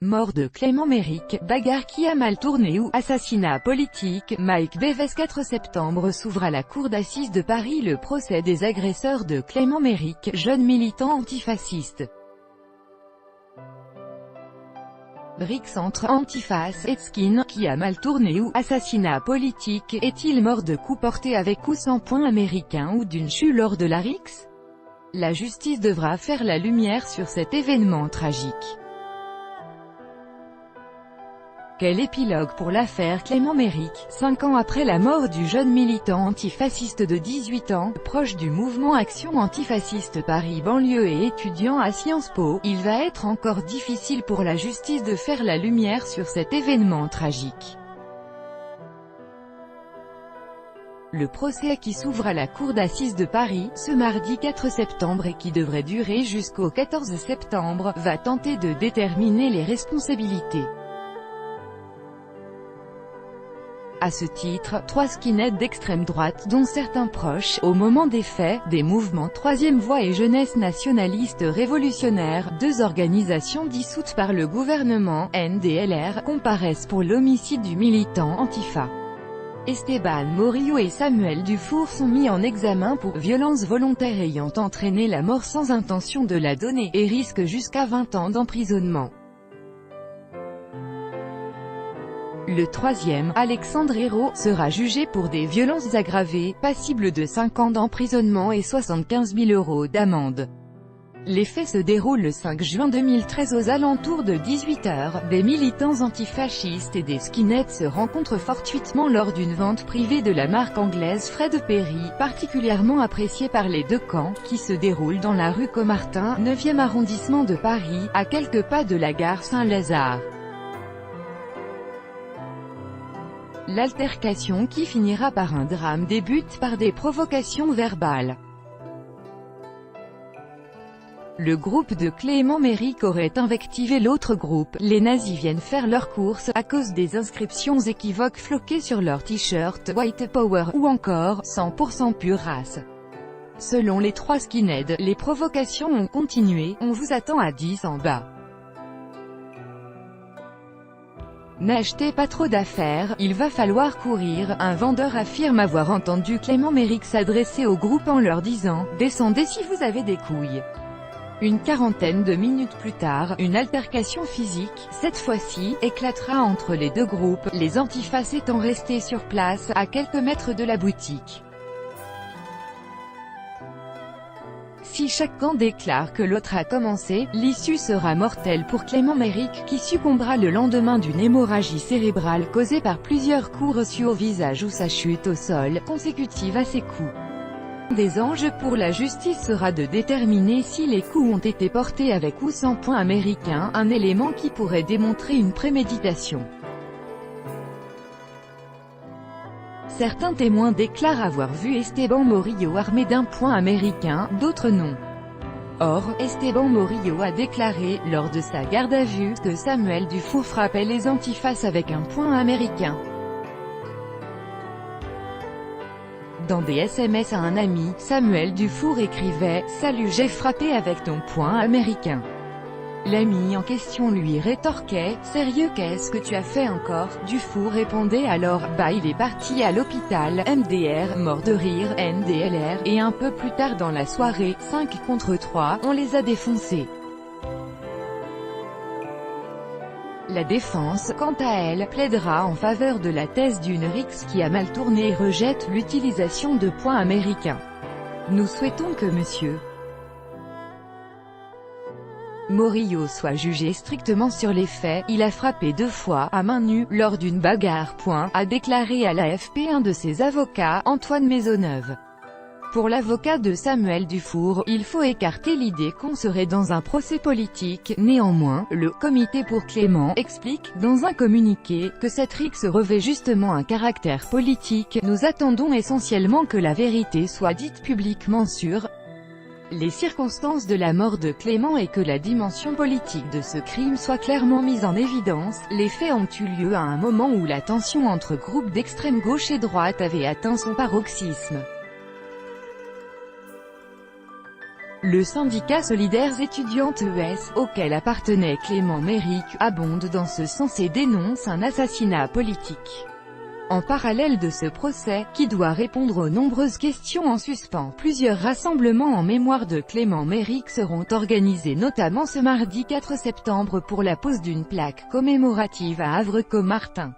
Mort de Clément Méric, bagarre qui a mal tourné ou assassinat politique, Mike Beves. 4 septembre s'ouvre à la cour d'assises de Paris le procès des agresseurs de Clément Méric, jeune militant antifasciste. Brics entre Antiface et Skin, qui a mal tourné ou assassinat politique, est-il mort de coups portés avec ou sans poing américain ou d'une chute lors de la rixe? La justice devra faire la lumière sur cet événement tragique. Quel épilogue pour l'affaire Clément Méric? 5 ans après la mort du jeune militant antifasciste de 18 ans, proche du mouvement Action Antifasciste Paris banlieue et étudiant à Sciences Po, il va être encore difficile pour la justice de faire la lumière sur cet événement tragique. Le procès qui s'ouvre à la cour d'assises de Paris, ce mardi 4 septembre et qui devrait durer jusqu'au 14 septembre, va tenter de déterminer les responsabilités. À ce titre, 3 skinheads d'extrême droite dont certains proches, au moment des faits, des mouvements Troisième Voie et Jeunesse nationaliste révolutionnaire, 2 organisations dissoutes par le gouvernement, NDLR, comparaissent pour l'homicide du militant Antifa. Esteban Morillo et Samuel Dufour sont mis en examen pour violences volontaires ayant entraîné la mort sans intention de la donner, et risquent jusqu'à 20 ans d'emprisonnement. Le 3e, Alexandre Hérault, sera jugé pour des violences aggravées, passible de 5 ans d'emprisonnement et 75 000 € d'amende. Les faits se déroulent le 5 juin 2013 aux alentours de 18 h. Des militants antifascistes et des skinheads se rencontrent fortuitement lors d'une vente privée de la marque anglaise Fred Perry, particulièrement appréciée par les 2 camps, qui se déroule dans la rue Caumartin, 9e arrondissement de Paris, à quelques pas de la gare Saint-Lazare. L'altercation qui finira par un drame débute par des provocations verbales. Le groupe de Clément Méric aurait invectivé l'autre groupe, les nazis viennent faire leurs courses, à cause des inscriptions équivoques floquées sur leur t-shirt, White Power, ou encore, 100% pure race. Selon les 3 skinheads, les provocations ont continué, on vous attend à 10 en bas. N'achetez pas trop d'affaires, il va falloir courir. Un vendeur affirme avoir entendu Clément Méric s'adresser au groupe en leur disant « Descendez si vous avez des couilles ». Une quarantaine de minutes plus tard, une altercation physique, cette fois-ci, éclatera entre les 2 groupes, les antifas étant restés sur place, à quelques mètres de la boutique. Si chaque camp déclare que l'autre a commencé, l'issue sera mortelle pour Clément Méric, qui succombera le lendemain d'une hémorragie cérébrale causée par plusieurs coups reçus au visage ou sa chute au sol, consécutive à ces coups. Des enjeux pour la justice sera de déterminer si les coups ont été portés avec ou sans poing américain, un élément qui pourrait démontrer une préméditation. Certains témoins déclarent avoir vu Esteban Morillo armé d'un poing américain, d'autres non. Or, Esteban Morillo a déclaré, lors de sa garde à vue, que Samuel Dufour frappait les antifas avec un poing américain. Dans des SMS à un ami, Samuel Dufour écrivait « Salut, j'ai frappé avec ton poing américain ». L'ami en question lui rétorquait « Sérieux, qu'est-ce que tu as fait encore ?» Dufour répondait alors « Bah il est parti à l'hôpital, MDR, mort de rire, NDLR, et un peu plus tard dans la soirée, 5 contre 3, on les a défoncés. » La défense, quant à elle, plaidera en faveur de la thèse d'une rixe qui a mal tourné et rejette l'utilisation de poings américains. Nous souhaitons que M. Morillo soit jugé strictement sur les faits. Il a frappé 2 fois, à main nue, lors d'une bagarre. A déclaré à l'AFP un de ses avocats, Antoine Maisonneuve. Pour l'avocat de Samuel Dufour, il faut écarter l'idée qu'on serait dans un procès politique. Néanmoins, le Comité pour Clément explique, dans un communiqué, que cette rixe revêt justement un caractère politique. Nous attendons essentiellement que la vérité soit dite publiquement sur les circonstances de la mort de Clément et que la dimension politique de ce crime soit clairement mise en évidence. Les faits ont eu lieu à un moment où la tension entre groupes d'extrême gauche et droite avait atteint son paroxysme. Le syndicat Solidaires étudiantes ES, auquel appartenait Clément Méric, abonde dans ce sens et dénonce un assassinat politique. En parallèle de ce procès, qui doit répondre aux nombreuses questions en suspens, plusieurs rassemblements en mémoire de Clément Méric seront organisés notamment ce mardi 4 septembre pour la pose d'une plaque commémorative à Havre-Caumartin.